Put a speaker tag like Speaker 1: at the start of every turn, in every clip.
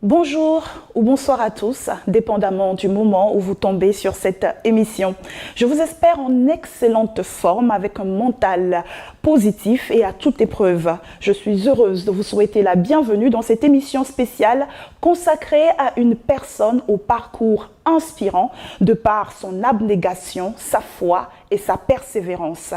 Speaker 1: Bonjour ou bonsoir à tous, dépendamment du moment où vous tombez sur cette émission. Je vous espère en excellente forme avec un mental positif et à toute épreuve. Je suis heureuse de vous souhaiter la bienvenue dans cette émission spéciale consacrée à une personne au parcours inspirant de par son abnégation, sa foi et sa persévérance.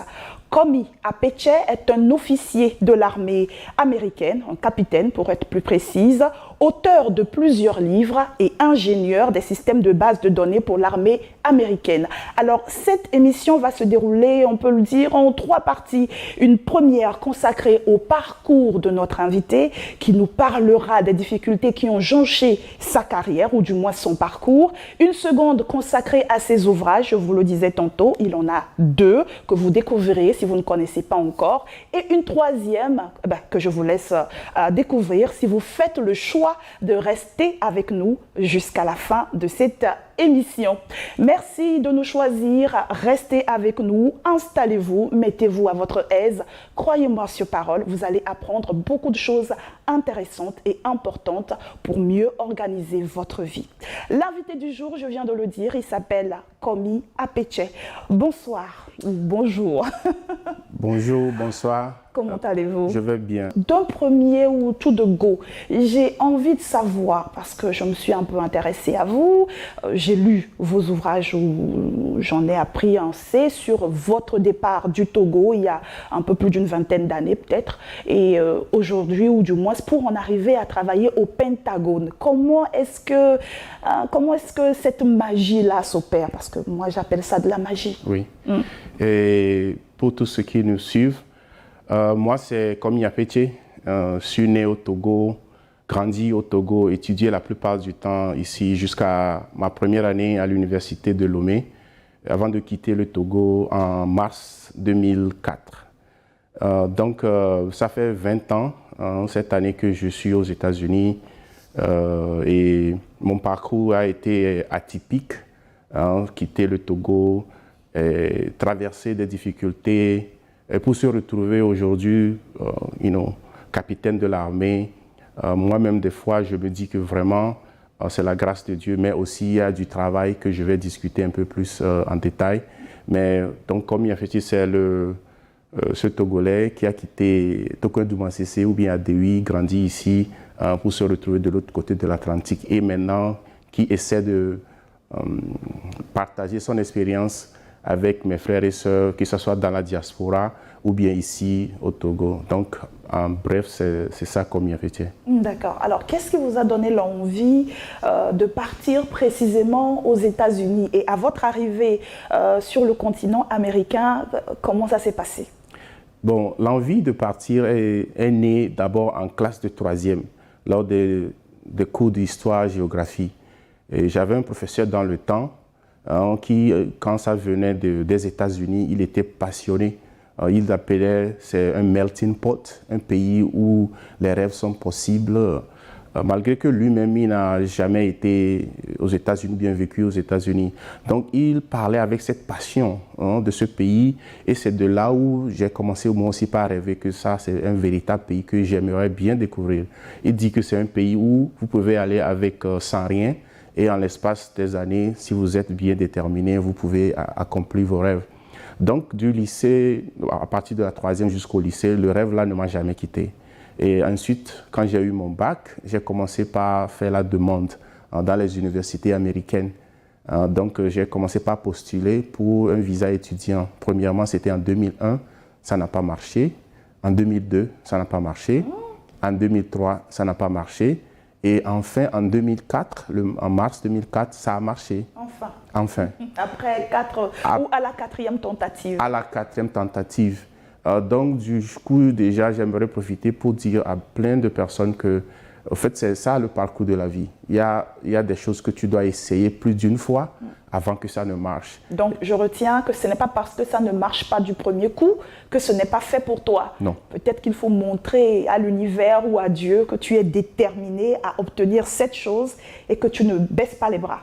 Speaker 1: Komi Apeche est un officier de l'armée américaine, un capitaine pour être plus précise, auteur de plusieurs livres et ingénieur des systèmes de base de données pour l'armée américaine. Alors, cette émission va se dérouler, on peut le dire, en 3 parties. Une première consacrée au parcours de notre invité, qui nous parlera des difficultés qui ont jonché sa carrière, ou du moins son parcours. Une seconde consacrée à ses ouvrages, je vous le disais tantôt, il en a 2 que vous découvrirez si vous ne connaissez pas encore. Et une troisième que je vous laisse découvrir si vous faites le choix de rester avec nous jusqu'à la fin de cette émission. Merci de nous choisir. Restez avec nous, installez-vous, mettez-vous à votre aise. Croyez-moi sur parole, vous allez apprendre beaucoup de choses intéressantes et importantes pour mieux organiser votre vie. L'invité du jour, je viens de le dire, il s'appelle Komi Apeche. Bonsoir ou bonjour.
Speaker 2: Bonjour, bonsoir.
Speaker 1: Comment allez-vous?
Speaker 2: Je vais bien.
Speaker 1: D'un premier ou tout de go, j'ai envie de savoir, parce que je me suis un peu intéressée à vous, j'ai lu vos ouvrages où j'en ai appris un C sur votre départ du Togo il y a un peu plus d'une vingtaine d'années peut-être, et aujourd'hui, ou du moins pour en arriver à travailler au Pentagone. Comment est-ce que cette magie-là s'opère? Parce que moi j'appelle ça de la magie.
Speaker 2: Oui. Et pour tous ceux qui nous suivent, moi, c'est Komi Apeche. Je suis né au Togo, grandi au Togo, étudié la plupart du temps ici jusqu'à ma première année à l'université de Lomé, avant de quitter le Togo en mars 2004. Donc, ça fait 20 ans, cette année que je suis aux États-Unis, et mon parcours a été atypique. Quitter le Togo, traverser des difficultés, et pour se retrouver aujourd'hui, capitaine de l'armée. Moi-même, des fois, je me dis que vraiment, c'est la grâce de Dieu, mais aussi il y a du travail que je vais discuter un peu plus en détail. Mais donc, comme il a fait, c'est ce Togolais qui a quitté Tokoindoumansese ou bien Adéoui, grandi ici pour se retrouver de l'autre côté de l'Atlantique et maintenant qui essaie de partager son expérience avec mes frères et sœurs, que ce soit dans la diaspora ou bien ici au Togo. Donc, en bref, c'est ça comme il a fait.
Speaker 1: D'accord. Alors, qu'est-ce qui vous a donné l'envie de partir précisément aux États-Unis? Et à votre arrivée sur le continent américain, comment ça s'est passé?
Speaker 2: Bon, l'envie de partir est née d'abord en classe de 3e, lors des cours d'histoire, géographie. Et j'avais un professeur dans le temps qui, quand ça venait des États-Unis, il était passionné. Il l'appelait, c'est un melting pot, un pays où les rêves sont possibles. Malgré que lui-même, il n'a jamais été aux États-Unis, bien vécu aux États-Unis. Donc, il parlait avec cette passion de ce pays. Et c'est de là où j'ai commencé moi aussi par rêver que ça, c'est un véritable pays que j'aimerais bien découvrir. Il dit que c'est un pays où vous pouvez aller avec sans rien. Et en l'espace des années, si vous êtes bien déterminé, vous pouvez accomplir vos rêves. Donc, du lycée, à partir de la 3e jusqu'au lycée, le rêve là ne m'a jamais quitté. Et ensuite, quand j'ai eu mon bac, j'ai commencé par faire la demande dans les universités américaines. Donc, j'ai commencé par postuler pour un visa étudiant. Premièrement, c'était en 2001, ça n'a pas marché. En 2002, ça n'a pas marché. En 2003, ça n'a pas marché. Et enfin, en 2004, en mars 2004, ça a marché.
Speaker 1: Enfin.
Speaker 2: Enfin.
Speaker 1: Après 4, ou à la 4e tentative.
Speaker 2: À la 4e tentative. Donc, du coup, déjà, j'aimerais profiter pour dire à plein de personnes que, en fait, c'est ça le parcours de la vie. Il y a des choses que tu dois essayer plus d'une fois avant que ça ne marche.
Speaker 1: Donc, je retiens que ce n'est pas parce que ça ne marche pas du premier coup que ce n'est pas fait pour toi.
Speaker 2: Non.
Speaker 1: Peut-être qu'il faut montrer à l'univers ou à Dieu que tu es déterminé à obtenir cette chose et que tu ne baisses pas les bras.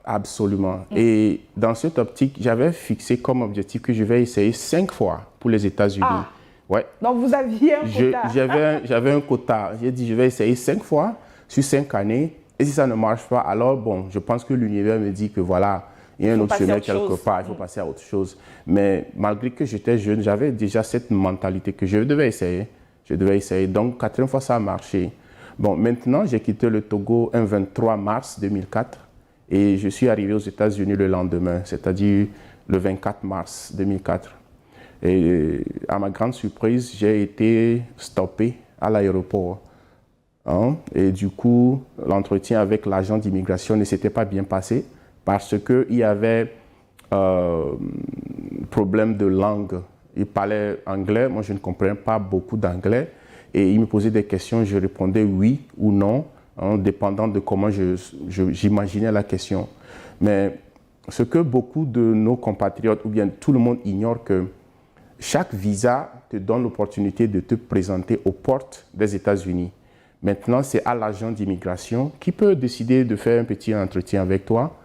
Speaker 2: Absolument. Et dans cette optique, j'avais fixé comme objectif que je vais essayer 5 fois pour les États-Unis. Ah.
Speaker 1: Ouais. Donc, vous aviez un quota.
Speaker 2: J'avais un quota. J'ai dit, je vais essayer 5 fois. sur 5 années. Et si ça ne marche pas, alors bon, je pense que l'univers me dit que voilà, il y a un autre chemin quelque part, il faut passer à autre chose. Mais malgré que j'étais jeune, j'avais déjà cette mentalité que je devais essayer. Je devais essayer. Donc, 4e fois, ça a marché. Bon, maintenant, j'ai quitté le Togo un 23 mars 2004 et je suis arrivé aux États-Unis le lendemain, c'est-à-dire le 24 mars 2004. Et à ma grande surprise, j'ai été stoppé à l'aéroport. Hein? Et du coup, l'entretien avec l'agent d'immigration ne s'était pas bien passé parce qu'il y avait problème de langue. Il parlait anglais, moi je ne comprenais pas beaucoup d'anglais. Et il me posait des questions, je répondais oui ou non, hein, dépendant de comment j'imaginais la question. Mais ce que beaucoup de nos compatriotes, ou bien tout le monde ignore, que chaque visa te donne l'opportunité de te présenter aux portes des États-Unis. Maintenant, c'est à l'agent d'immigration qui peut décider de faire un petit entretien avec toi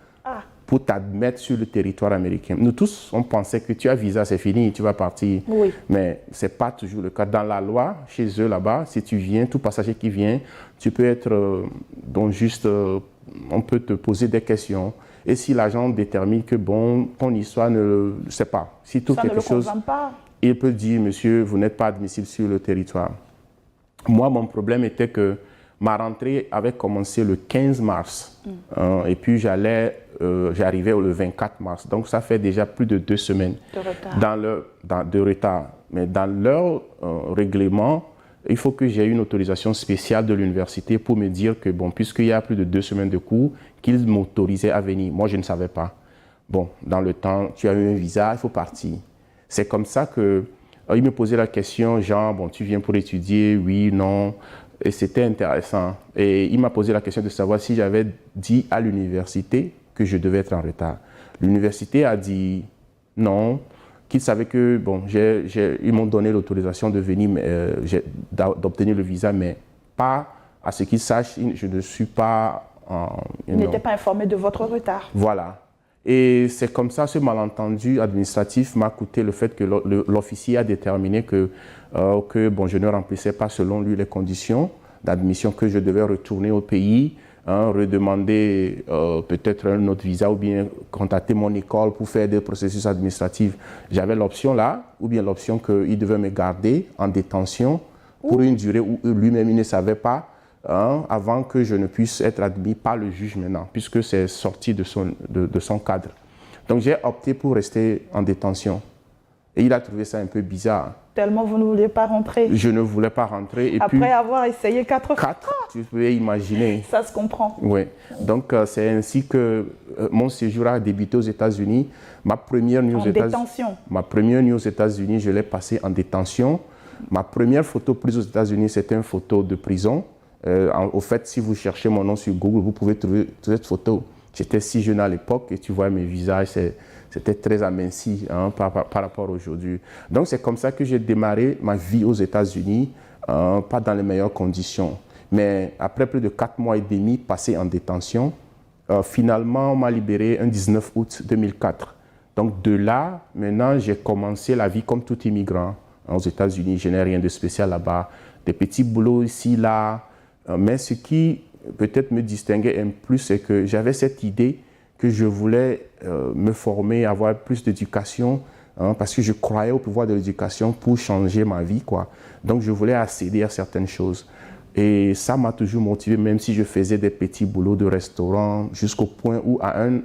Speaker 2: pour t'admettre sur le territoire américain. Nous tous, on pensait que tu as visa, c'est fini, tu vas partir.
Speaker 1: Oui.
Speaker 2: Mais ce n'est pas toujours le cas. Dans la loi, chez eux là-bas, si tu viens, tout passager qui vient, tu peux être, donc juste, on peut te poser des questions. Et si l'agent détermine que, bon, ton histoire ne sait pas, si tout quelque chose, il peut dire, monsieur, vous n'êtes pas admissible sur le territoire. Moi, mon problème était que ma rentrée avait commencé le 15 mars et puis j'arrivais le 24 mars. Donc, ça fait déjà plus de 2 semaines de retard. Mais dans leur règlement, il faut que j'ai une autorisation spéciale de l'université pour me dire que, bon, puisqu'il y a plus de 2 semaines de cours, qu'ils m'autorisaient à venir. Moi, je ne savais pas. Bon, dans le temps, tu as eu un visa, il faut partir. C'est comme ça que il me posait la question, genre, bon, tu viens pour étudier, oui, non. Et c'était intéressant. Et il m'a posé la question de savoir si j'avais dit à l'université que je devais être en retard. L'université a dit non, qu'ils savaient que, bon, ils m'ont donné l'autorisation de venir, d'obtenir le visa, mais pas, à ce qu'ils sachent, je ne suis pas...
Speaker 1: Ils n'étaient pas informés de votre retard.
Speaker 2: Voilà. Et c'est comme ça, ce malentendu administratif m'a coûté le fait que l'officier a déterminé que bon, je ne remplissais pas selon lui les conditions d'admission, que je devais retourner au pays, redemander peut-être un autre visa ou bien contacter mon école pour faire des processus administratifs. J'avais l'option là, ou bien l'option qu'il devait me garder en détention pour une durée où lui-même il ne savait pas, avant que je ne puisse être admis par le juge maintenant, puisque c'est sorti de son cadre. Donc j'ai opté pour rester en détention. Et il a trouvé ça un peu bizarre.
Speaker 1: Tellement vous ne vouliez pas rentrer.
Speaker 2: Je ne voulais pas rentrer. Et
Speaker 1: après
Speaker 2: puis,
Speaker 1: avoir essayé 4 fois.
Speaker 2: Tu peux imaginer.
Speaker 1: Ça se comprend.
Speaker 2: Oui. Donc c'est ainsi que mon séjour a débuté aux États-Unis. Ma première nuit aux États-Unis, je l'ai passée en détention. Ma première photo prise aux États-Unis, c'était une photo de prison. Au fait, si vous cherchez mon nom sur Google, vous pouvez trouver cette photo. J'étais si jeune à l'époque et tu vois mes visages, c'était très aminci par rapport à aujourd'hui. Donc c'est comme ça que j'ai démarré ma vie aux États-Unis, pas dans les meilleures conditions. Mais après plus de 4 mois et demi passés en détention, finalement on m'a libéré un 19 août 2004. Donc de là, maintenant j'ai commencé la vie comme tout immigrant aux États-Unis. Je n'ai rien de spécial là-bas, des petits boulots ici, là. Mais ce qui peut-être me distinguait un plus, c'est que j'avais cette idée que je voulais me former, avoir plus d'éducation, parce que je croyais au pouvoir de l'éducation pour changer ma vie, quoi. Donc je voulais accéder à certaines choses. Et ça m'a toujours motivé, même si je faisais des petits boulots de restaurant, jusqu'au point où à un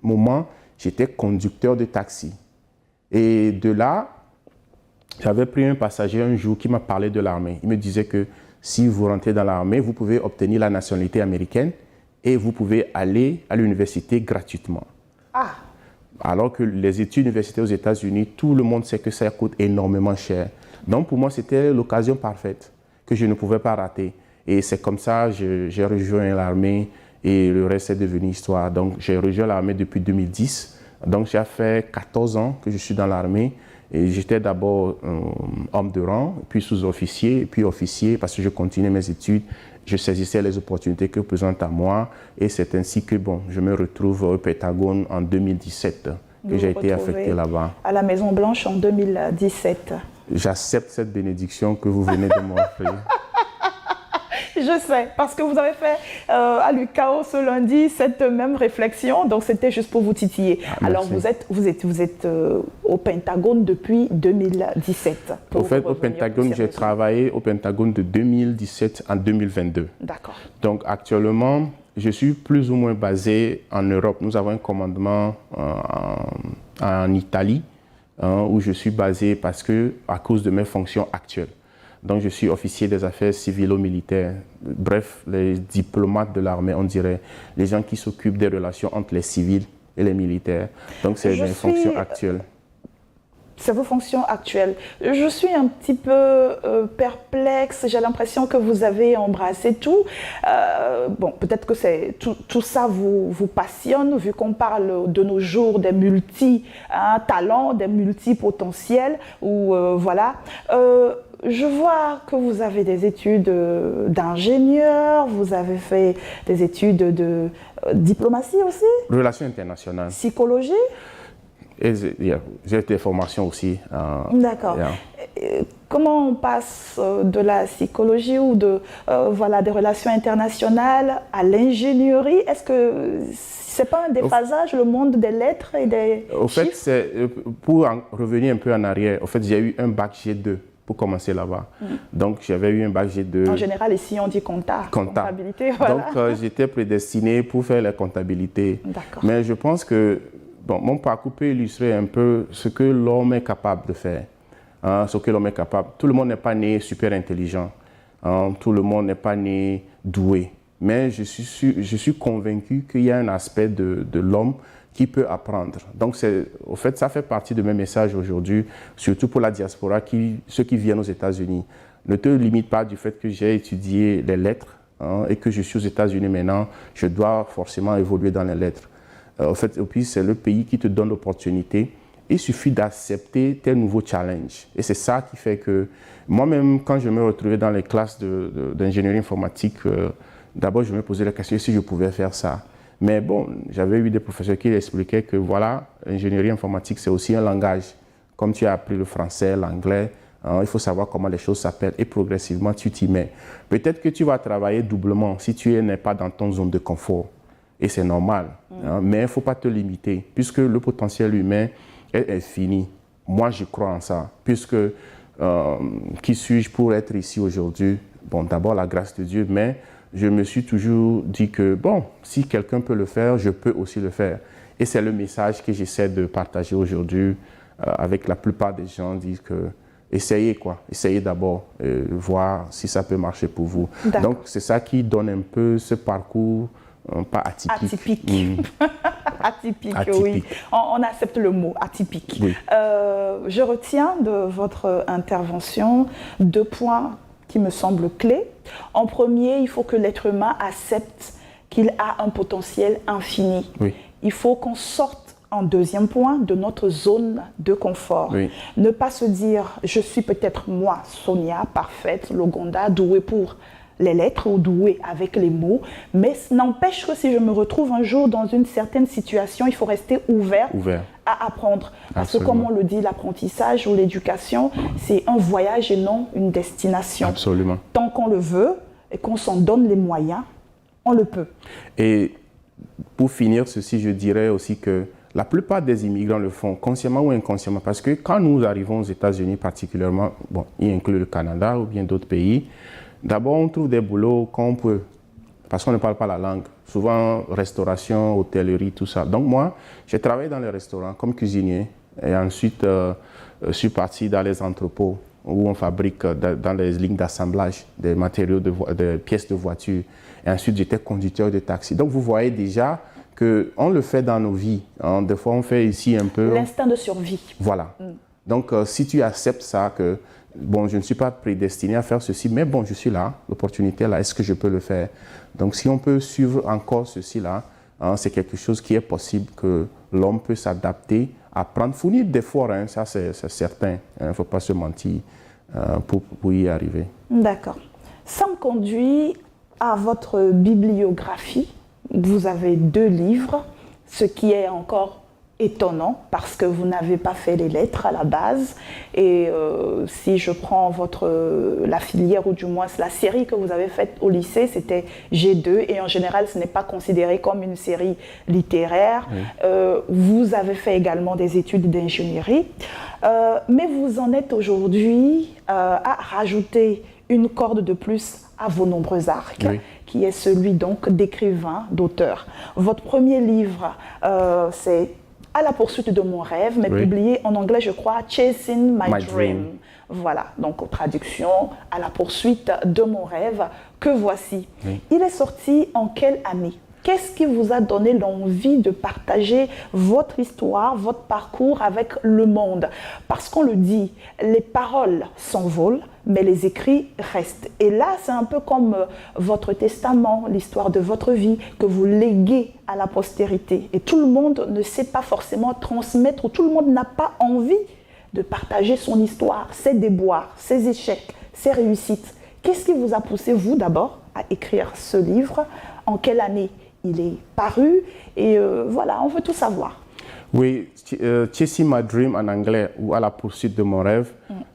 Speaker 2: moment, j'étais conducteur de taxi. Et de là, j'avais pris un passager un jour qui m'a parlé de l'armée. Il me disait que si vous rentrez dans l'armée, vous pouvez obtenir la nationalité américaine et vous pouvez aller à l'université gratuitement. Ah. Alors que les études universitaires aux États-Unis, tout le monde sait que ça coûte énormément cher. Donc pour moi, c'était l'occasion parfaite que je ne pouvais pas rater. Et c'est comme ça que j'ai rejoint l'armée et le reste est devenu histoire. Donc j'ai rejoint l'armée depuis 2010. Donc j'ai fait 14 ans que je suis dans l'armée. Et j'étais d'abord homme de rang, puis sous-officier, puis officier, parce que je continuais mes études. Je saisissais les opportunités que présentent à moi. Et c'est ainsi que bon, je me retrouve au Pentagone en 2017, que j'ai été affecté là-bas.
Speaker 1: À la Maison-Blanche en 2017.
Speaker 2: J'accepte cette bénédiction que vous venez de m'offrir.
Speaker 1: Je sais, parce que vous avez fait à l'UCAO ce lundi cette même réflexion, donc c'était juste pour vous titiller. Alors vous êtes au Pentagone depuis 2017.
Speaker 2: Au fait, au Pentagone, j'ai travaillé au Pentagone de 2017 à 2022.
Speaker 1: D'accord.
Speaker 2: Donc actuellement, je suis plus ou moins basé en Europe. Nous avons un commandement en Italie, où je suis basé parce que, à cause de mes fonctions actuelles. Donc, je suis officier des affaires civilo-militaires. Bref, les diplomates de l'armée, on dirait, les gens qui s'occupent des relations entre les civils et les militaires. Donc, c'est mes fonctions actuelles.
Speaker 1: C'est vos fonctions actuelles. Je suis un petit peu perplexe. J'ai l'impression que vous avez embrassé tout. Bon, peut-être que tout ça vous passionne, vu qu'on parle de nos jours des multi-talents, des multi-potentiels. Voilà. Je vois que vous avez des études d'ingénieur, vous avez fait des études de diplomatie aussi.
Speaker 2: Relations internationales.
Speaker 1: Psychologie.
Speaker 2: J'ai des formations aussi.
Speaker 1: D'accord. Comment on passe de la psychologie ou voilà, des relations internationales à l'ingénierie? Est-ce que c'est pas un déphasage, le monde des lettres et des
Speaker 2: Au fait, pour revenir un peu en arrière, au fait, j'ai eu un bac G2 pour commencer là-bas. Donc, j'avais eu un bac G2.
Speaker 1: En général, ici, on dit comptabilité. Voilà.
Speaker 2: Donc, j'étais prédestiné pour faire la comptabilité.
Speaker 1: D'accord.
Speaker 2: Mais je pense que mon parcours peut illustrer un peu ce que l'homme est capable de faire. Ce que l'homme est capable. Tout le monde n'est pas né super intelligent. Tout le monde n'est pas né doué. Mais je suis convaincu qu'il y a un aspect de l'homme qui peut apprendre. Donc, au fait, ça fait partie de mes messages aujourd'hui, surtout pour la diaspora, ceux qui viennent aux États-Unis. Ne te limite pas du fait que j'ai étudié les lettres et que je suis aux États-Unis maintenant, je dois forcément évoluer dans les lettres. En fait, et puis c'est le pays qui te donne l'opportunité. Il suffit d'accepter tes nouveaux challenges. Et c'est ça qui fait que moi-même, quand je me retrouvais dans les classes d'ingénierie informatique, d'abord je me posais la question si je pouvais faire ça. Mais bon, j'avais eu des professeurs qui expliquaient que voilà, l'ingénierie informatique, c'est aussi un langage. Comme tu as appris le français, l'anglais, il faut savoir comment les choses s'appellent et progressivement tu t'y mets. Peut-être que tu vas travailler doublement si tu n'es pas dans ton zone de confort. Et c'est normal, mais il ne faut pas te limiter, puisque le potentiel humain est infini. Moi, je crois en ça, puisque qui suis-je pour être ici aujourd'hui? Bon, d'abord la grâce de Dieu, mais je me suis toujours dit que, bon, si quelqu'un peut le faire, je peux aussi le faire. Et c'est le message que j'essaie de partager aujourd'hui avec la plupart des gens, disent que essayez quoi, essayez d'abord, voir si ça peut marcher pour vous. Donc, c'est ça qui donne un peu ce parcours. Pas atypique.
Speaker 1: Atypique, oui. On accepte le mot atypique.
Speaker 2: Oui.
Speaker 1: Je retiens de votre intervention 2 points qui me semblent clés. En premier, il faut que l'être humain accepte qu'il a un potentiel infini.
Speaker 2: Oui.
Speaker 1: Il faut qu'on sorte, en deuxième point, de notre zone de confort.
Speaker 2: Oui.
Speaker 1: Ne pas se dire, je suis peut-être moi, Sonia, parfaite, Logonda, douée pour les lettres ou douée avec les mots, mais n'empêche que si je me retrouve un jour dans une certaine situation, il faut rester ouvert. À apprendre. Parce que comme on le dit, l'apprentissage ou l'éducation, c'est un voyage et non une destination.
Speaker 2: Absolument.
Speaker 1: Tant qu'on le veut et qu'on s'en donne les moyens, on le peut.
Speaker 2: Et pour finir ceci, je dirais aussi que la plupart des immigrants le font, consciemment ou inconsciemment, parce que quand nous arrivons aux États-Unis particulièrement, bon, il inclut le Canada ou bien d'autres pays, d'abord on trouve des boulots qu'on peut, parce qu'on ne parle pas la langue. Souvent, restauration, hôtellerie, tout ça. Donc moi, j'ai travaillé dans les restaurants comme cuisinier. Et ensuite, je suis parti dans les entrepôts où on fabrique dans les lignes d'assemblage des matériaux, des pièces de voiture. Et ensuite, j'étais conducteur de taxi. Donc vous voyez déjà qu'on le fait dans nos vies. Hein. Des fois, on fait ici un peu...
Speaker 1: L'instinct de survie.
Speaker 2: Voilà. Donc, si tu acceptes ça, que bon, je ne suis pas prédestiné à faire ceci, mais bon, je suis là, l'opportunité est là, est-ce que je peux le faire? Donc, si on peut suivre encore ceci-là, hein, c'est quelque chose qui est possible, que l'homme peut s'adapter, apprendre, fournir d'efforts, hein, ça c'est certain, il ne faut pas se mentir pour y arriver.
Speaker 1: D'accord. Ça me conduit à votre bibliographie. Vous avez 2 livres, ce qui est encore étonnant parce que vous n'avez pas fait les lettres à la base et si je prends la filière ou du moins la série que vous avez faite au lycée, c'était G2 et en général ce n'est pas considéré comme une série littéraire. Oui. Vous avez fait également des études d'ingénierie, mais vous en êtes aujourd'hui à rajouter une corde de plus à vos nombreux arcs, oui, qui est celui donc d'écrivain, d'auteur. Votre premier livre, c'est À la poursuite de mon rêve, mais oui, publié en anglais, je crois, Chasing My Dream. Voilà, donc traduction, À la poursuite de mon rêve, que voici. Oui. Il est sorti en quelle année? Qu'est-ce qui vous a donné l'envie de partager votre histoire, votre parcours avec le monde? Parce qu'on le dit, les paroles s'envolent, mais les écrits restent. Et là, c'est un peu comme votre testament, l'histoire de votre vie, que vous léguez à la postérité. Et tout le monde ne sait pas forcément transmettre, ou tout le monde n'a pas envie de partager son histoire, ses déboires, ses échecs, ses réussites. Qu'est-ce qui vous a poussé, vous d'abord, à écrire ce livre? En quelle année il est paru? Et voilà, on veut tout savoir.
Speaker 2: Oui, Chasing My Dream en anglais, ou À la poursuite de mon rêve,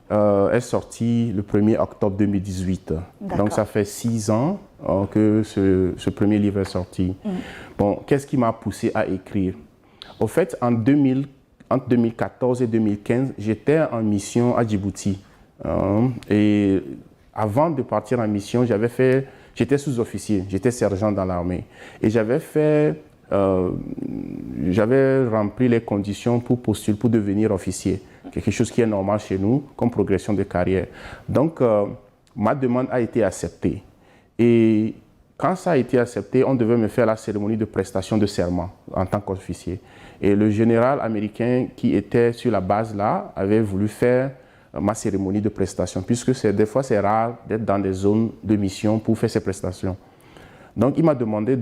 Speaker 2: est sorti le 1er octobre 2018. Donc ça fait 6 ans que ce premier livre est sorti. Bon, qu'est-ce qui m'a poussé à écrire? Au fait, entre 2014 et 2015, j'étais en mission à Djibouti. Et avant de partir en mission, j'étais sous-officier, j'étais sergent dans l'armée. Et j'avais rempli les conditions pour postuler, pour devenir officier. Quelque chose qui est normal chez nous, comme progression de carrière. Donc, ma demande a été acceptée. Et quand ça a été accepté, on devait me faire la cérémonie de prestation de serment en tant qu'officier. Et le général américain qui était sur la base là avait voulu faire ma cérémonie de prestation, puisque des fois c'est rare d'être dans des zones de mission pour faire ces prestations. Donc il m'a demandé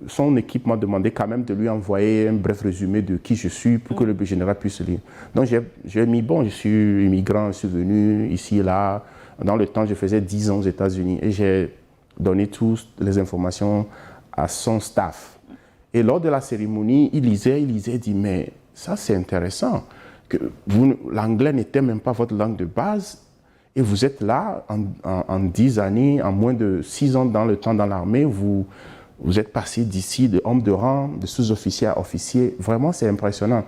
Speaker 2: son équipe m'a demandé quand même de lui envoyer un bref résumé de qui je suis pour que le général puisse lire. Donc j'ai mis, bon, je suis immigrant, je suis venu ici et là. Dans le temps, je faisais 10 ans aux États-Unis et j'ai donné toutes les informations à son staff. Et lors de la cérémonie, il lisait, il dit, mais ça c'est intéressant. L'anglais n'était même pas votre langue de base et vous êtes là en 10 années, en moins de 6 ans dans le temps dans l'armée, vous êtes passé d'ici de homme de rang, de sous-officier à officier. Vraiment, c'est impressionnant.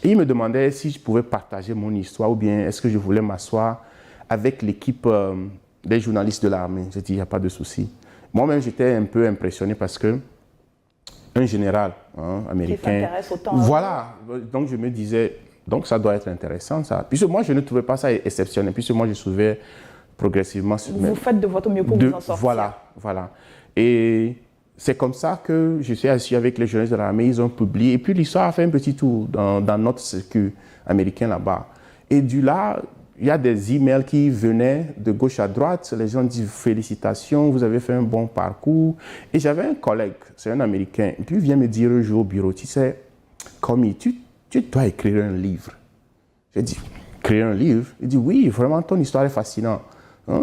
Speaker 2: Et il me demandait si je pouvais partager mon histoire ou bien est-ce que je voulais m'asseoir avec l'équipe des journalistes de l'armée. J'ai dit, il n'y a pas de souci. Moi-même, j'étais un peu impressionné parce que un général américain...
Speaker 1: Qui s'intéresse autant.
Speaker 2: Voilà. Donc, je me disais... Donc, ça doit être intéressant, ça. Puisque moi, je ne trouvais pas ça exceptionnel, puisque moi, je soulevais progressivement...
Speaker 1: Vous faites de votre mieux pour vous en sortir.
Speaker 2: Voilà. Et c'est comme ça que je suis assis avec les journalistes de l'armée, ils ont publié. Et puis, l'histoire a fait un petit tour dans notre circuit américain là-bas. Et du là, il y a des emails qui venaient de gauche à droite. Les gens disent « Félicitations, vous avez fait un bon parcours ». Et j'avais un collègue, c'est un Américain, et puis il vient me dire un jour au bureau, tu sais, Komi, tu dois écrire un livre. J'ai dit, écrire un livre? Il dit, oui, vraiment, ton histoire est fascinante.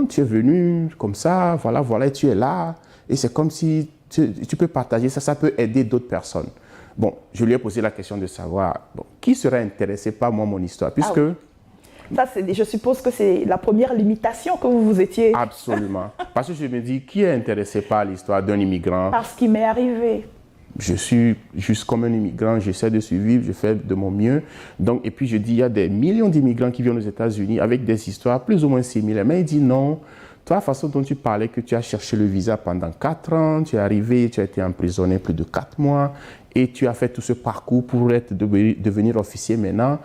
Speaker 2: Tu es venu comme ça, voilà, et tu es là. Et c'est comme si tu peux partager ça, ça peut aider d'autres personnes. Bon, je lui ai posé la question de savoir, qui serait intéressé par moi, mon histoire, puisque...
Speaker 1: Ah oui. Ça, je suppose que c'est la première limitation que vous étiez.
Speaker 2: Absolument. Parce que je me dis, qui est intéressé par l'histoire d'un immigrant?
Speaker 1: Parce qu'il m'est arrivé.
Speaker 2: Je suis juste comme un immigrant, j'essaie de survivre, je fais de mon mieux. Donc, et puis je dis, il y a des millions d'immigrants qui viennent aux États-Unis avec des histoires plus ou moins similaires. Mais il dit non, toi, la façon dont tu parlais que tu as cherché le visa pendant 4 ans, tu es arrivé, tu as été emprisonné plus de 4 mois et tu as fait tout ce parcours pour devenir officier maintenant.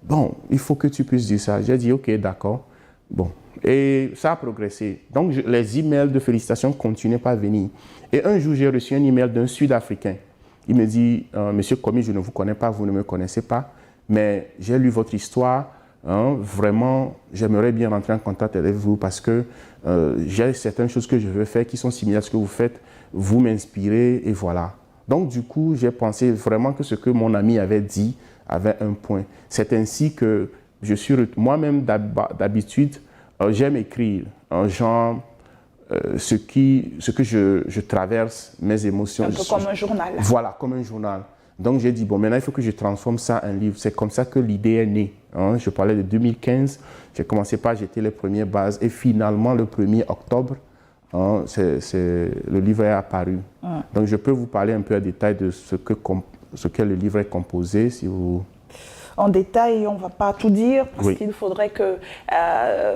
Speaker 2: Bon, il faut que tu puisses dire ça. J'ai dit, ok, d'accord. Bon. Et ça a progressé. Donc, les emails de félicitations continuaient pas à venir. Et un jour, j'ai reçu un email d'un Sud-Africain. Il me dit, Monsieur Komi, je ne vous connais pas, vous ne me connaissez pas, mais j'ai lu votre histoire. Vraiment, j'aimerais bien rentrer en contact avec vous parce que j'ai certaines choses que je veux faire qui sont similaires à ce que vous faites. Vous m'inspirez et voilà. Donc, du coup, j'ai pensé vraiment que ce que mon ami avait dit avait un point. C'est ainsi que je suis... Moi-même, d'habitude, j'aime écrire en genre ce que je traverse, mes émotions.
Speaker 1: Un peu comme un journal.
Speaker 2: Voilà, comme un journal. Donc j'ai dit, bon, maintenant il faut que je transforme ça en livre. C'est comme ça que l'idée est née. Hein. Je parlais de 2015, j'ai commencé par jeter les premières bases et finalement le 1er octobre, hein, le livre est apparu. Donc je peux vous parler un peu en détail de ce que le livre est composé, si vous...
Speaker 1: En détail, on ne va pas tout dire parce qu'il faudrait que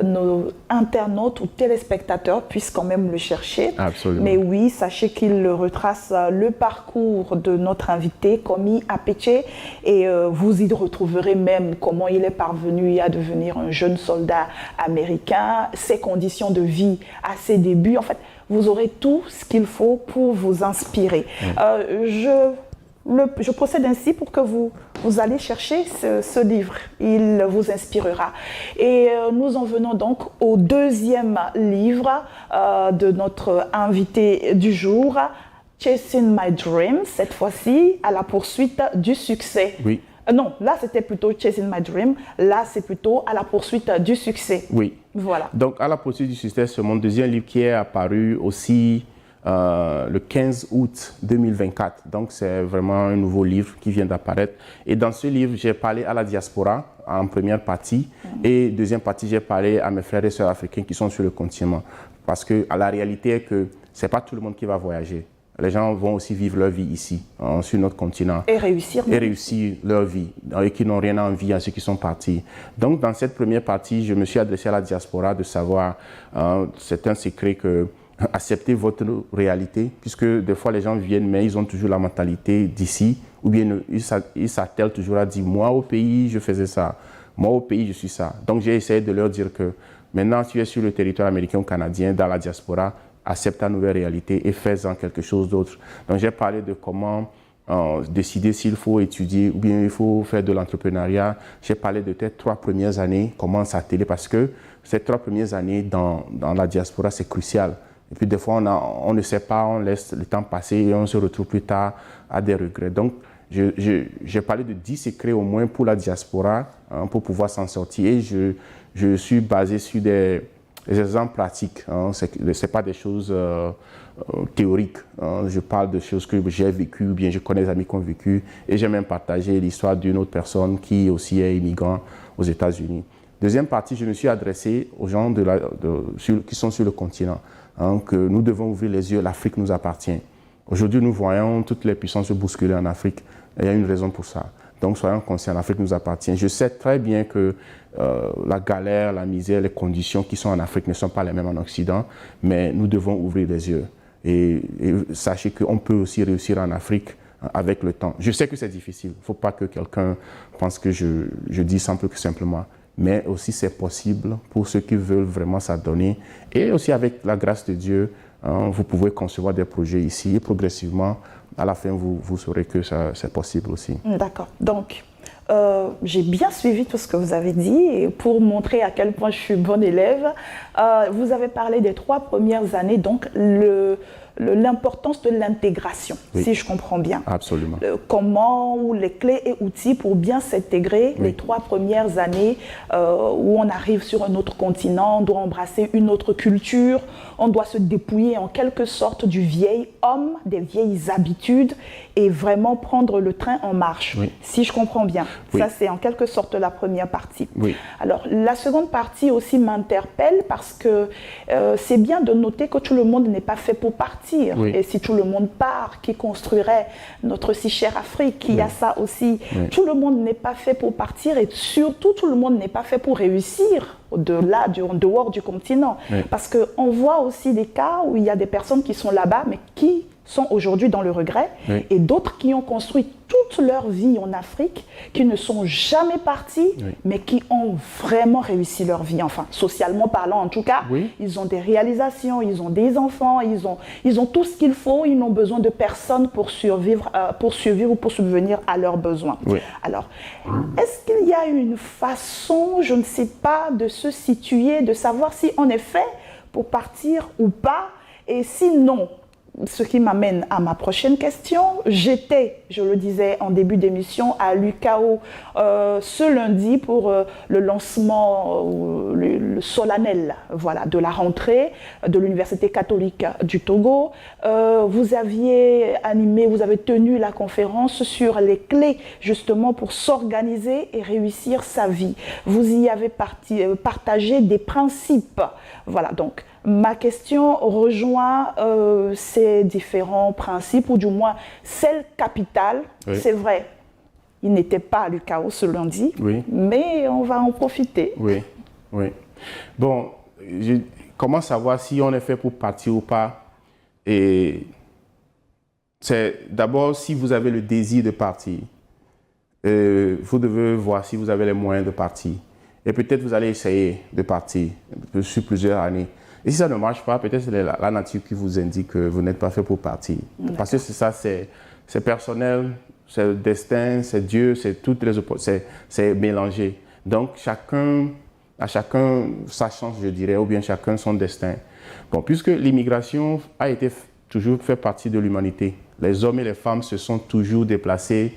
Speaker 1: nos internautes ou téléspectateurs puissent quand même le chercher.
Speaker 2: Absolument.
Speaker 1: Mais oui, sachez qu'il retrace le parcours de notre invité, Komi Apeche, et vous y retrouverez même comment il est parvenu à devenir un jeune soldat américain, ses conditions de vie à ses débuts. En fait, vous aurez tout ce qu'il faut pour vous inspirer. Je procède ainsi pour que vous allez chercher ce livre. Il vous inspirera. Et nous en venons donc au deuxième livre de notre invité du jour, Chasing My Dream, cette fois-ci à la poursuite du succès.
Speaker 2: Oui.
Speaker 1: Non, là c'était plutôt Chasing My Dream, là c'est plutôt à la poursuite du succès.
Speaker 2: Oui.
Speaker 1: Voilà.
Speaker 2: Donc à la poursuite du succès, c'est mon deuxième livre qui est apparu aussi le 15 août 2024. Donc, c'est vraiment un nouveau livre qui vient d'apparaître. Et dans ce livre, j'ai parlé à la diaspora en première partie. Et deuxième partie, j'ai parlé à mes frères et sœurs africains qui sont sur le continent. Parce que la réalité est que ce n'est pas tout le monde qui va voyager. Les gens vont aussi vivre leur vie ici, sur notre continent.
Speaker 1: Et réussir.
Speaker 2: Et réussir leur vie. Et qui n'ont rien envie à ceux qui sont partis. Donc, dans cette première partie, je me suis adressé à la diaspora de savoir, c'est un secret que accepter votre réalité, puisque des fois les gens viennent, mais ils ont toujours la mentalité d'ici, ou bien ils s'attellent toujours à dire, moi au pays, je faisais ça, moi au pays, je suis ça. Donc j'ai essayé de leur dire que maintenant, tu es sur le territoire américain ou canadien, dans la diaspora, accepte ta nouvelle réalité et fais-en quelque chose d'autre. Donc j'ai parlé de comment décider s'il faut étudier ou bien il faut faire de l'entrepreneuriat. J'ai parlé de tes 3 premières années, comment s'atteler, parce que ces 3 premières années dans la diaspora, c'est crucial. Et puis des fois, on ne sait pas, on laisse le temps passer et on se retrouve plus tard à des regrets. Donc, j'ai parlé de 10 secrets au moins pour la diaspora, hein, pour pouvoir s'en sortir. Et je suis basé sur des exemples pratiques. Hein. Ce n'est pas des choses théoriques. Hein. Je parle de choses que j'ai vécues, ou bien je connais des amis qui ont vécu. Et j'ai même partagé l'histoire d'une autre personne qui aussi est immigrant aux États-Unis. Deuxième partie, je me suis adressé aux gens qui sont sur le continent. Hein, que nous devons ouvrir les yeux, l'Afrique nous appartient. Aujourd'hui, nous voyons toutes les puissances se bousculer en Afrique. Et il y a une raison pour ça. Donc, soyons conscients, l'Afrique nous appartient. Je sais très bien que la galère, la misère, les conditions qui sont en Afrique ne sont pas les mêmes en Occident, mais nous devons ouvrir les yeux. Et sachez qu'on peut aussi réussir en Afrique avec le temps. Je sais que c'est difficile. Il ne faut pas que quelqu'un pense que je dis simplement. Mais aussi c'est possible pour ceux qui veulent vraiment s'adonner. Et aussi avec la grâce de Dieu, hein, vous pouvez concevoir des projets ici et progressivement, à la fin, vous saurez que c'est possible aussi.
Speaker 1: D'accord. Donc, j'ai bien suivi tout ce que vous avez dit et pour montrer à quel point je suis bonne élève, vous avez parlé des 3 premières années, donc l'importance de l'intégration, si je comprends bien.
Speaker 2: Absolument.
Speaker 1: Comment, ou les clés et outils pour bien s'intégrer les 3 premières années où on arrive sur un autre continent, on doit embrasser une autre culture, on doit se dépouiller en quelque sorte du vieil homme, des vieilles habitudes et vraiment prendre le train en marche, si je comprends bien. Ça, c'est en quelque sorte la première partie. Alors, la seconde partie aussi m'interpelle parce que c'est bien de noter que tout le monde n'est pas fait pour partir. Et si tout le monde part, qui construirait notre si chère Afrique, il y a ça aussi. Tout le monde n'est pas fait pour partir et surtout tout le monde n'est pas fait pour réussir au-delà, en dehors du continent. Parce qu'on voit aussi des cas où il y a des personnes qui sont là-bas mais qui sont aujourd'hui dans le regret et d'autres qui ont construit toute leur vie en Afrique, qui ne sont jamais partis, mais qui ont vraiment réussi leur vie, enfin, socialement parlant en tout cas. Ils ont des réalisations, ils ont des enfants, ils ont tout ce qu'il faut, ils n'ont besoin de personne pour survivre ou pour subvenir à leurs besoins. Alors, est-ce qu'il y a une façon, je ne sais pas, de se situer, de savoir si on est fait pour partir ou pas, et sinon, ce qui m'amène à ma prochaine question. J'étais, je le disais en début d'émission, à l'UCAO ce lundi pour le lancement, le solennel, voilà, de la rentrée de l'Université catholique du Togo. Vous aviez animé, vous avez tenu la conférence sur les clés justement pour s'organiser et réussir sa vie. Vous y avez partagé des principes. Voilà, donc ma question rejoint ces différents principes, ou du moins celle capitale. Oui. C'est vrai, il n'était pas à l'UCAO ce lundi, oui, mais on va en profiter.
Speaker 2: Oui, oui. Bon, comment savoir si on est fait pour partir ou pas? Et c'est d'abord si vous avez le désir de partir. Vous devez voir si vous avez les moyens de partir. Et peut-être vous allez essayer de partir sur plusieurs années. Et si ça ne marche pas, peut-être c'est la nature qui vous indique que vous n'êtes pas fait pour partir. Parce que c'est ça, c'est personnel, c'est le destin, c'est Dieu, c'est toutes les c'est mélangé. Donc à chacun sa chance, je dirais, ou bien chacun son destin. Bon, puisque l'immigration a été toujours fait partie de l'humanité, les hommes et les femmes se sont toujours déplacés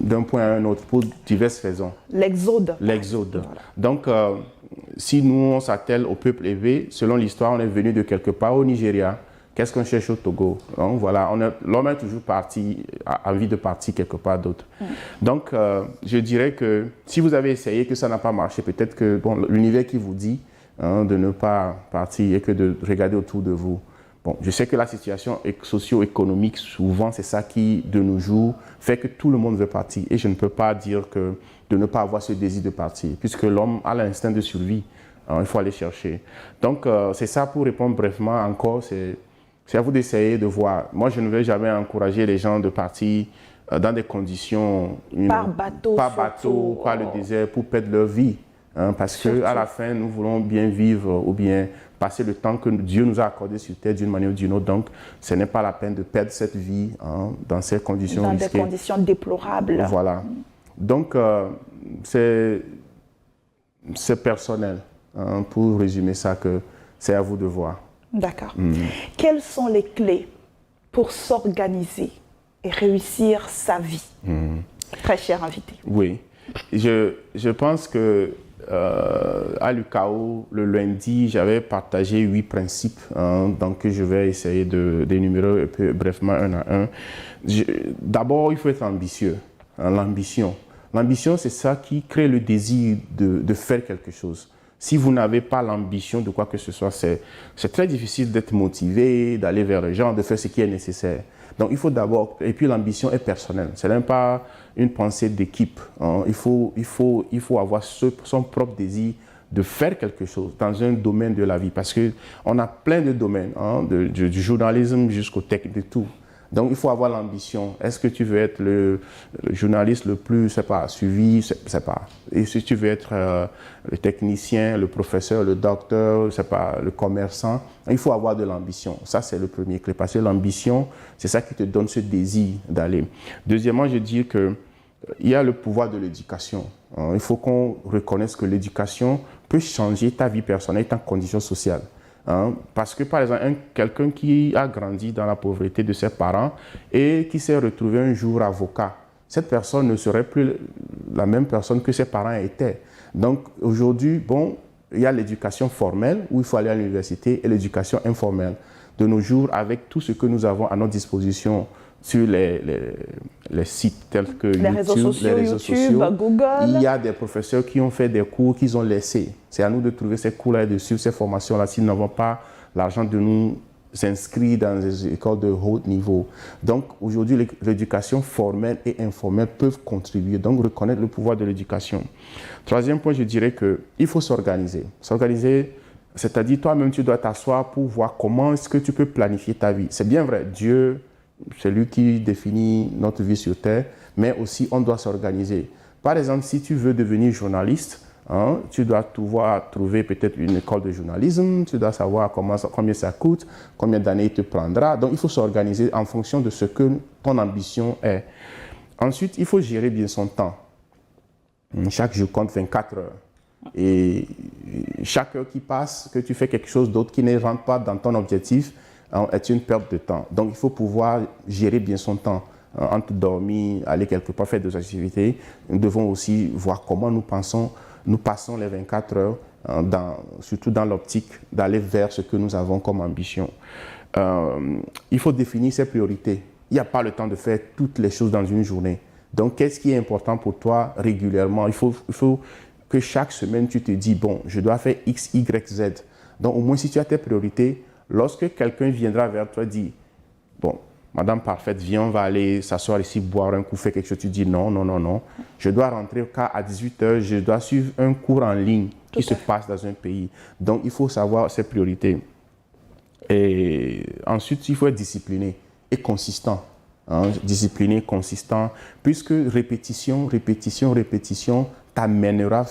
Speaker 2: d'un point à un autre pour diverses raisons.
Speaker 1: L'exode.
Speaker 2: L'exode. Voilà. Donc, si nous, on s'attelle au peuple élevé, selon l'histoire, on est venu de quelque part au Nigeria. Qu'est-ce qu'on cherche au Togo? Donc, voilà, l'homme est toujours parti, a envie de partir quelque part d'autre. Donc, je dirais que si vous avez essayé, que ça n'a pas marché, peut-être que bon, l'univers qui vous dit de ne pas partir et que de regarder autour de vous. Bon, je sais que la situation socio-économique, souvent, c'est ça qui, de nos jours, fait que tout le monde veut partir. Et je ne peux pas dire que de ne pas avoir ce désir de partir, puisque l'homme a l'instinct de survie. Il faut aller chercher. Donc, c'est ça pour répondre brièvement encore. C'est à vous d'essayer de voir. Moi, je ne vais jamais encourager les gens de partir dans des conditions...
Speaker 1: Par bateau,
Speaker 2: par le désert, pour perdre leur vie. Parce qu'à la fin, nous voulons bien vivre ou bien passer le temps que Dieu nous a accordé sur terre d'une manière ou d'une autre. Donc, ce n'est pas la peine de perdre cette vie dans ces conditions risquées.
Speaker 1: Dans des conditions déplorables.
Speaker 2: Voilà. Donc, c'est personnel. Pour résumer ça, que c'est à vous de voir.
Speaker 1: D'accord. Quelles sont les clés pour s'organiser et réussir sa vie? Très cher invité.
Speaker 2: Oui. Je pense que à l'UCAO, le lundi, j'avais partagé 8 principes, donc je vais essayer d'énumérer brièvement un à un. D'abord, il faut être ambitieux. L'ambition. L'ambition, c'est ça qui crée le désir de faire quelque chose. Si vous n'avez pas l'ambition de quoi que ce soit, c'est très difficile d'être motivé, d'aller vers les gens, de faire ce qui est nécessaire. Donc, il faut d'abord... Et puis, l'ambition est personnelle. Ce n'est pas une pensée d'équipe. Il faut avoir son propre désir de faire quelque chose dans un domaine de la vie. Parce qu'on a plein de domaines, du journalisme jusqu'au technique, de tout. Donc, il faut avoir l'ambition. Est-ce que tu veux être le journaliste le plus, suivi? C'est pas. Et si tu veux être le technicien, le professeur, le docteur, le commerçant, il faut avoir de l'ambition. Ça, c'est le premier clé. Parce que l'ambition, c'est ça qui te donne ce désir d'aller. Deuxièmement, je dis qu'il y a le pouvoir de l'éducation. Il faut qu'on reconnaisse que l'éducation peut changer ta vie personnelle et ta condition sociale. Parce que, par exemple, quelqu'un qui a grandi dans la pauvreté de ses parents et qui s'est retrouvé un jour avocat, cette personne ne serait plus la même personne que ses parents étaient. Donc, aujourd'hui, bon, il y a l'éducation formelle où il faut aller à l'université et l'éducation informelle. De nos jours, avec tout ce que nous avons à notre disposition sur les sites tels que
Speaker 1: les réseaux sociaux, Google.
Speaker 2: Il y a des professeurs qui ont fait des cours qu'ils ont laissés. C'est à nous de trouver ces cours-là et de suivre ces formations-là s'ils n'avons pas l'argent de nous inscrire dans des écoles de haut niveau. Donc aujourd'hui, l'éducation formelle et informelle peuvent contribuer. Donc reconnaître le pouvoir de l'éducation. Troisième point, je dirais qu'il faut s'organiser. S'organiser, c'est-à-dire toi-même, tu dois t'asseoir pour voir comment est-ce que tu peux planifier ta vie. C'est bien vrai, Dieu... C'est lui qui définit notre vie sur Terre, mais aussi on doit s'organiser. Par exemple, si tu veux devenir journaliste, tu dois trouver peut-être une école de journalisme, tu dois savoir combien ça coûte, combien d'années il te prendra. Donc, il faut s'organiser en fonction de ce que ton ambition est. Ensuite, il faut gérer bien son temps. Chaque jour compte 24 heures. Et chaque heure qui passe, que tu fais quelque chose d'autre qui ne rentre pas dans ton objectif, est une perte de temps. Donc, il faut pouvoir gérer bien son temps. Entre dormir, aller quelque part, faire des activités, nous devons aussi voir comment nous passons les 24 heures, surtout dans l'optique d'aller vers ce que nous avons comme ambition. Il faut définir ses priorités. Il n'y a pas le temps de faire toutes les choses dans une journée. Donc, qu'est-ce qui est important pour toi régulièrement? Il faut que chaque semaine, tu te dis, bon, je dois faire X, Y, Z. Donc, au moins, si tu as tes priorités, lorsque quelqu'un viendra vers toi et dit, bon, Madame Parfaite, viens, on va aller s'asseoir ici, boire un coup, faire quelque chose. Tu dis non, non, non, non. Je dois rentrer à 18h, je dois suivre un cours en ligne qui se passe dans un pays. Donc, il faut savoir ses priorités. Et ensuite, il faut être discipliné et consistant. Discipliné, consistant, puisque répétition, répétition, répétition t'amènera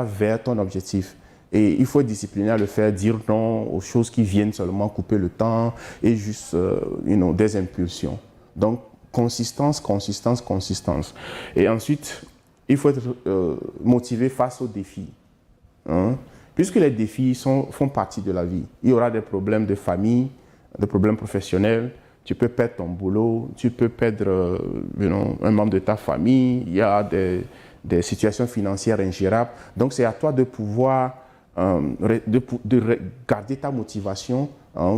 Speaker 2: vers ton objectif. Et il faut être discipliné à le faire, dire non aux choses qui viennent seulement couper le temps et juste des impulsions. Donc, consistance, consistance, consistance. Et ensuite, il faut être motivé face aux défis. Puisque les défis font partie de la vie. Il y aura des problèmes de famille, des problèmes professionnels. Tu peux perdre ton boulot, tu peux perdre un membre de ta famille. Il y a des situations financières ingérables. Donc, c'est à toi de pouvoir de garder ta motivation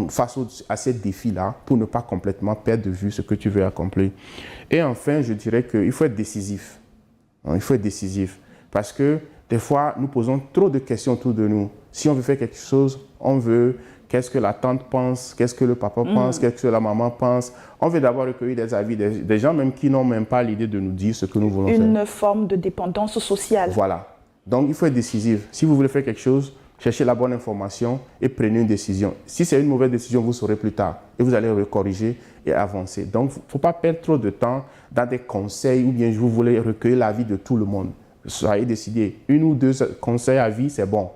Speaker 2: face à ces défis-là pour ne pas complètement perdre de vue ce que tu veux accomplir. Et enfin, je dirais qu'il faut être décisif. Il faut être décisif parce que des fois, nous posons trop de questions autour de nous. Si on veut faire quelque chose, on veut qu'est-ce que la tante pense, qu'est-ce que le papa pense, qu'est-ce que la maman pense. On veut d'abord recueillir des avis des gens même qui n'ont même pas l'idée de nous dire ce que nous voulons faire.
Speaker 1: Une forme de dépendance sociale.
Speaker 2: Voilà. Donc, il faut être décisif. Si vous voulez faire quelque chose, cherchez la bonne information et prenez une décision. Si c'est une mauvaise décision, vous saurez plus tard et vous allez corriger et avancer. Donc, il ne faut pas perdre trop de temps dans des conseils ou bien vous voulez recueillir l'avis de tout le monde. Soyez décidé. Une ou deux conseils à vie, c'est bon.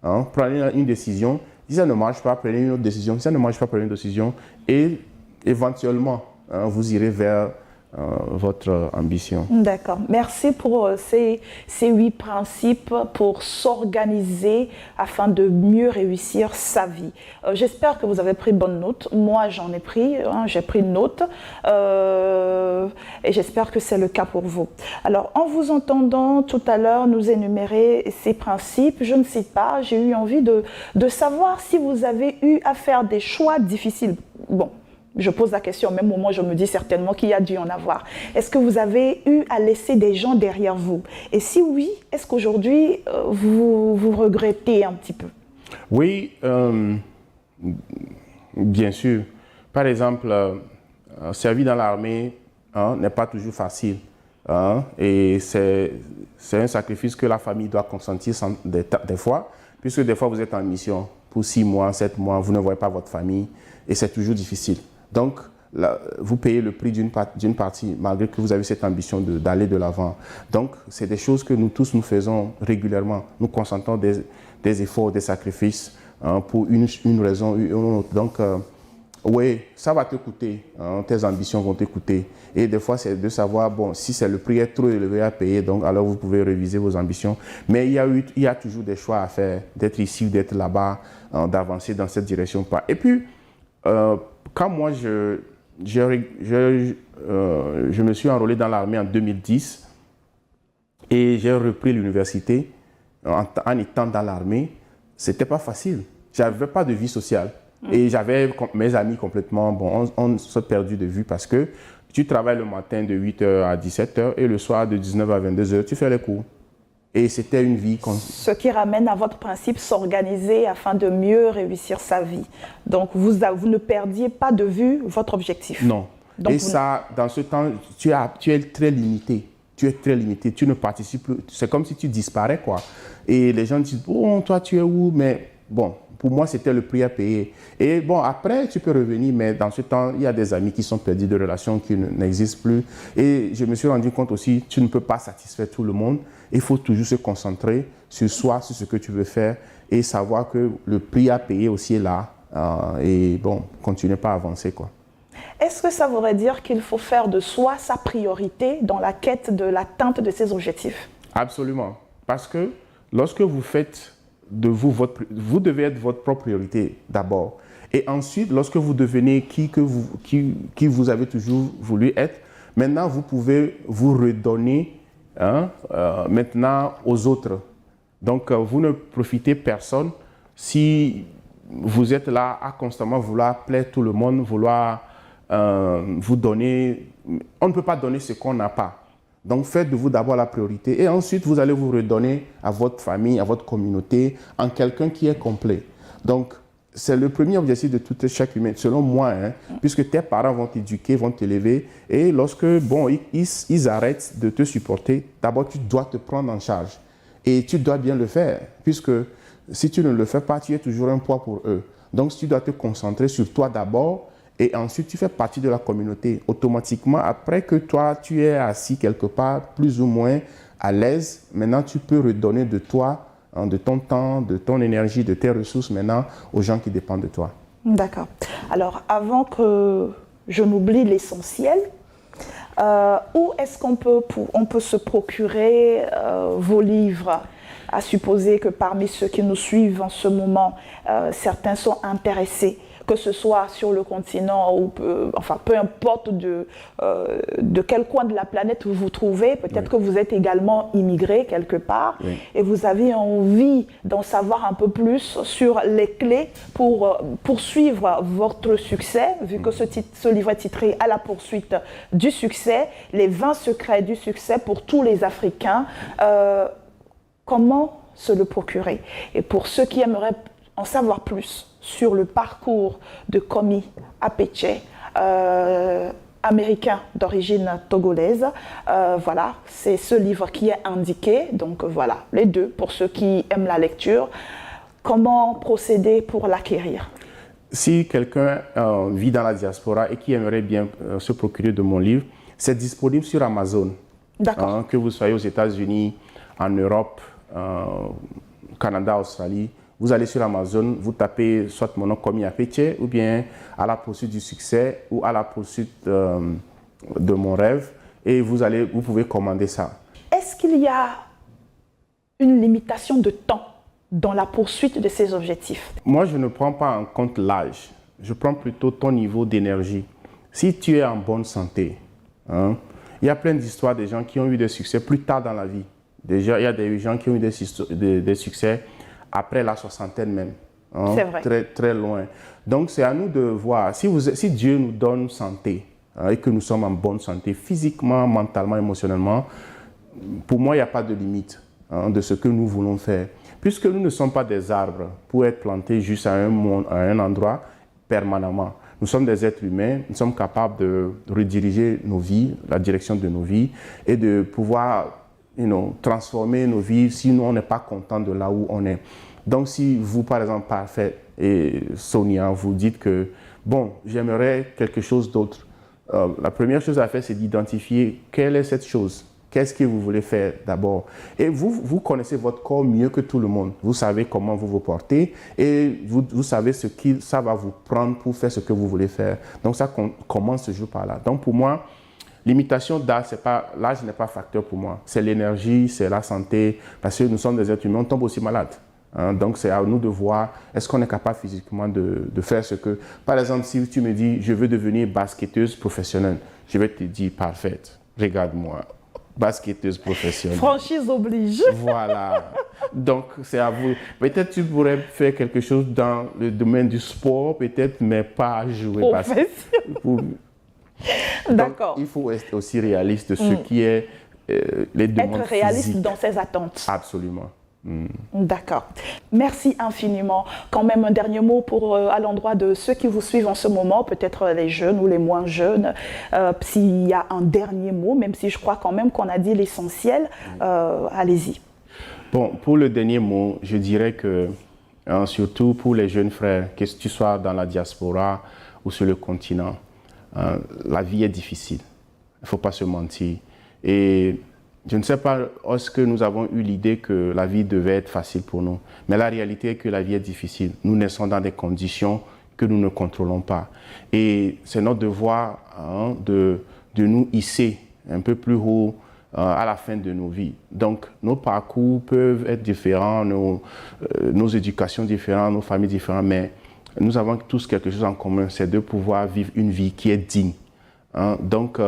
Speaker 2: Prenez une décision. Si ça ne marche pas, prenez une autre décision. Si ça ne marche pas, prenez une décision. Et éventuellement, vous irez vers votre ambition.
Speaker 1: D'accord. Merci pour ces 8 principes pour s'organiser afin de mieux réussir sa vie. J'espère que vous avez pris bonne note. Moi, j'en ai pris. J'ai pris note. Et j'espère que c'est le cas pour vous. Alors, en vous entendant tout à l'heure nous énumérer ces principes, je ne sais pas, j'ai eu envie de savoir si vous avez eu à faire des choix difficiles. Bon. Je pose la question, au même moment, je me dis certainement qu'il y a dû en avoir. Est-ce que vous avez eu à laisser des gens derrière vous? Et si oui, est-ce qu'aujourd'hui, vous regrettez un petit peu?
Speaker 2: Oui, bien sûr. Par exemple, servir dans l'armée n'est pas toujours facile. Et c'est un sacrifice que la famille doit consentir des fois, puisque des fois, vous êtes en mission pour 6 mois, 7 mois, vous ne voyez pas votre famille et c'est toujours difficile. Donc, là, vous payez le prix d'une partie, malgré que vous avez cette ambition d'aller de l'avant. Donc, c'est des choses que nous tous nous faisons régulièrement. Nous consentons des efforts, des sacrifices pour une raison ou une autre. Donc, oui, ça va te coûter. Tes ambitions vont te coûter. Et des fois, c'est de savoir, bon, si le prix est trop élevé à payer, donc alors vous pouvez réviser vos ambitions. Mais il y a toujours des choix à faire, d'être ici ou d'être là-bas, d'avancer dans cette direction. Et puis, quand moi, je me suis enrôlé dans l'armée en 2010 et j'ai repris l'université en étant dans l'armée, c'était pas facile. J'avais pas de vie sociale et j'avais mes amis complètement, bon, on s'est perdu de vue parce que tu travailles le matin de 8h à 17h et le soir de 19h à 22h, tu fais les cours. Et c'était une vie...
Speaker 1: Ce qui ramène à votre principe, s'organiser afin de mieux réussir sa vie. Donc, vous ne perdiez pas de vue votre objectif.
Speaker 2: Non.
Speaker 1: Donc,
Speaker 2: et ça, dans ce temps, tu es très limité. Tu es très limité. Tu ne participes plus. C'est comme si tu disparais, quoi. Et les gens disent, bon, toi, tu es où? Mais bon, pour moi, c'était le prix à payer. Et bon, après, tu peux revenir, mais dans ce temps, il y a des amis qui sont perdus, de relations qui n'existent plus. Et je me suis rendu compte aussi, tu ne peux pas satisfaire tout le monde. Il faut toujours se concentrer sur soi, sur ce que tu veux faire et savoir que le prix à payer aussi est là. Et bon, continuez pas à avancer, quoi.
Speaker 1: Est-ce que ça voudrait dire qu'il faut faire de soi sa priorité dans la quête de l'atteinte de ses objectifs?
Speaker 2: Absolument. Parce que lorsque vous faites de vous, vous devez être votre propre priorité d'abord. Et ensuite, lorsque vous devenez qui vous avez toujours voulu être, maintenant vous pouvez vous redonner maintenant aux autres. Donc vous ne profitez personne si vous êtes là à constamment vouloir plaire tout le monde, vouloir vous donner. On ne peut pas donner ce qu'on n'a pas. Donc faites de vous d'abord la priorité et ensuite vous allez vous redonner à votre famille, à votre communauté, en quelqu'un qui est complet. Donc c'est le premier objectif de tout chaque humain, selon moi, puisque tes parents vont t'éduquer, vont t'élever et lorsque ils arrêtent de te supporter, d'abord tu dois te prendre en charge et tu dois bien le faire, puisque si tu ne le fais pas, tu es toujours un poids pour eux. Donc tu dois te concentrer sur toi d'abord. Et ensuite, tu fais partie de la communauté. Automatiquement, après que toi, tu es assis quelque part, plus ou moins à l'aise, maintenant, tu peux redonner de toi, de ton temps, de ton énergie, de tes ressources maintenant aux gens qui dépendent de toi.
Speaker 1: D'accord. Alors, avant que je n'oublie l'essentiel, où est-ce qu'on peut se procurer vos livres ? À supposer que parmi ceux qui nous suivent en ce moment, certains sont intéressés, que ce soit sur le continent ou peu importe de quel coin de la planète vous vous trouvez, peut-être que vous êtes également immigré quelque part et vous avez envie d'en savoir un peu plus sur les clés pour poursuivre votre succès, vu que ce livre est titré « À la poursuite du succès », les 20 secrets du succès pour tous les Africains. Comment se le procurer? Et pour ceux qui aimeraient en savoir plus sur le parcours de Komi Apeche, américain d'origine togolaise, voilà, c'est ce livre qui est indiqué. Donc voilà, les deux pour ceux qui aiment la lecture. Comment procéder pour l'acquérir?
Speaker 2: Si quelqu'un vit dans la diaspora et qui aimerait bien se procurer de mon livre, c'est disponible sur Amazon.
Speaker 1: D'accord.
Speaker 2: Que vous soyez aux États-Unis, en Europe, Canada, Australie, vous allez sur Amazon, vous tapez soit mon nom Komi Apeche ou bien À la poursuite du succès ou À la poursuite de mon rêve et vous pouvez commander ça.
Speaker 1: Est-ce qu'il y a une limitation de temps dans la poursuite de ces objectifs?
Speaker 2: Moi, je ne prends pas en compte l'âge. Je prends plutôt ton niveau d'énergie. Si tu es en bonne santé, il y a plein d'histoires de gens qui ont eu des succès plus tard dans la vie. Déjà, il y a des gens qui ont eu des succès après la soixantaine même.
Speaker 1: C'est vrai.
Speaker 2: Très, très loin. Donc, c'est à nous de voir. Si Dieu nous donne santé et que nous sommes en bonne santé, physiquement, mentalement, émotionnellement, pour moi, il n'y a pas de limite de ce que nous voulons faire. Puisque nous ne sommes pas des arbres pour être plantés juste à un endroit permanemment. Nous sommes des êtres humains, nous sommes capables de rediriger nos vies, la direction de nos vies et de pouvoir transformer nos vies si nous, on n'est pas content de là où on est. Donc, si vous, par exemple, Parfait et Sonia, vous dites que, bon, j'aimerais quelque chose d'autre, la première chose à faire, c'est d'identifier quelle est cette chose. Qu'est-ce que vous voulez faire d'abord? Et vous connaissez votre corps mieux que tout le monde. Vous savez comment vous vous portez et vous savez ce que ça va vous prendre pour faire ce que vous voulez faire. Donc, ça commence ce jour par là. Donc, pour moi, limitation d'âge, l'âge n'est pas facteur pour moi. C'est l'énergie, c'est la santé, parce que nous sommes des êtres humains, on tombe aussi malade. Donc, c'est à nous de voir, est-ce qu'on est capable physiquement de faire ce que... Par exemple, si tu me dis, je veux devenir basketteuse professionnelle, je vais te dire, parfaite, regarde-moi, basketteuse professionnelle.
Speaker 1: Franchise oblige.
Speaker 2: Voilà. Donc, c'est à vous. Peut-être tu pourrais faire quelque chose dans le domaine du sport, peut-être, mais pas jouer au basket.
Speaker 1: D'accord.
Speaker 2: Il faut être aussi réaliste de ce qui est les demandes
Speaker 1: être réaliste
Speaker 2: physiques.
Speaker 1: Dans ses attentes.
Speaker 2: Absolument.
Speaker 1: D'accord. Merci infiniment. Quand même un dernier mot à l'endroit de ceux qui vous suivent en ce moment, peut-être les jeunes ou les moins jeunes. S'il y a un dernier mot, même si je crois quand même qu'on a dit l'essentiel, allez-y.
Speaker 2: Bon, pour le dernier mot, je dirais que, surtout pour les jeunes frères, que tu sois dans la diaspora ou sur le continent, la vie est difficile. Il ne faut pas se mentir. Et je ne sais pas, est-ce que nous avons eu l'idée que la vie devait être facile pour nous. Mais la réalité est que la vie est difficile. Nous naissons dans des conditions que nous ne contrôlons pas. Et c'est notre devoir de nous hisser un peu plus haut à la fin de nos vies. Donc, nos parcours peuvent être différents, nos éducations différentes, nos familles différentes, mais nous avons tous quelque chose en commun, c'est de pouvoir vivre une vie qui est digne. Hein. Donc,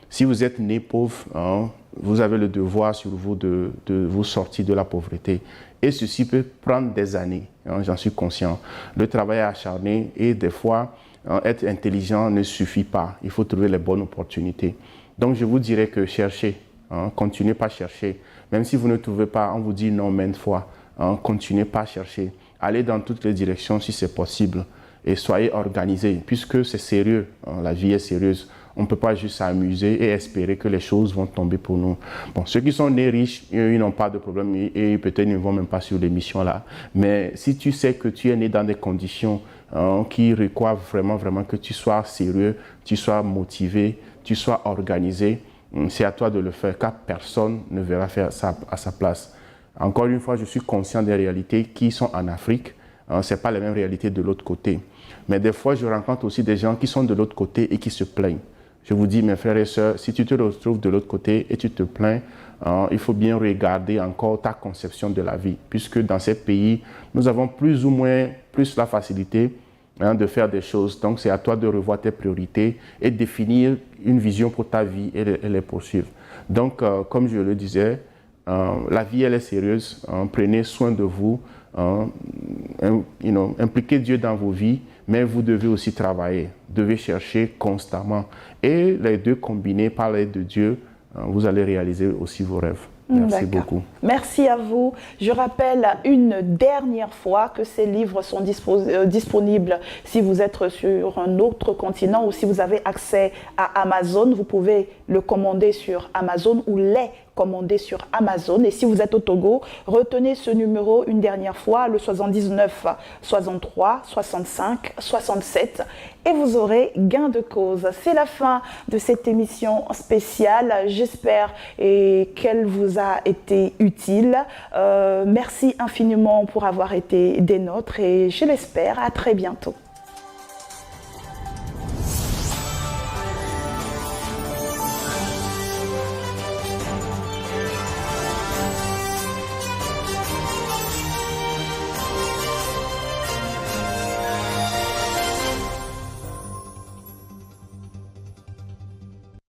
Speaker 2: si vous êtes né pauvre, hein, vous avez le devoir sur vous de vous sortir de la pauvreté. Et ceci peut prendre des années, hein, j'en suis conscient. Le travail est acharné et des fois, hein, être intelligent ne suffit pas. Il faut trouver les bonnes opportunités. Donc, je vous dirais que cherchez, hein, continuez pas à chercher. Même si vous ne trouvez pas, on vous dit non maintes fois, hein, continuez pas à chercher. Allez dans toutes les directions si c'est possible et soyez organisés puisque c'est sérieux, hein, la vie est sérieuse. On ne peut pas juste s'amuser et espérer que les choses vont tomber pour nous. Bon, ceux qui sont nés riches, ils n'ont pas de problème et peut-être ils ne vont même pas sur l'émission là. Mais si tu sais que tu es né dans des conditions qui requièrent vraiment que tu sois sérieux, tu sois motivé, tu sois organisé, c'est à toi de le faire car personne ne verra faire ça à sa place. Encore une fois, je suis conscient des réalités qui sont en Afrique. Ce n'est pas les mêmes réalités de l'autre côté. Mais des fois, je rencontre aussi des gens qui sont de l'autre côté et qui se plaignent. Je vous dis, mes frères et sœurs, si tu te retrouves de l'autre côté et tu te plains, il faut bien regarder encore ta conception de la vie. Puisque dans ces pays, nous avons plus ou moins la facilité de faire des choses. Donc, c'est à toi de revoir tes priorités et définir une vision pour ta vie et les poursuivre. Donc, comme je le disais, la vie, elle est sérieuse. Prenez soin de vous. Impliquez Dieu dans vos vies, mais vous devez aussi travailler. Vous devez chercher constamment. Et les deux combinés par l'aide de Dieu, vous allez réaliser aussi vos rêves. Merci beaucoup.
Speaker 1: Merci à vous. Je rappelle une dernière fois que ces livres sont disponibles si vous êtes sur un autre continent ou si vous avez accès à Amazon. Vous pouvez le commander sur Amazon ou les commander sur Amazon. Et si vous êtes au Togo, retenez ce numéro une dernière fois, le 79 63 65 67 et vous aurez gain de cause. C'est la fin de cette émission spéciale. J'espère qu'elle vous a été utile. Merci infiniment pour avoir été des nôtres et je l'espère à très bientôt.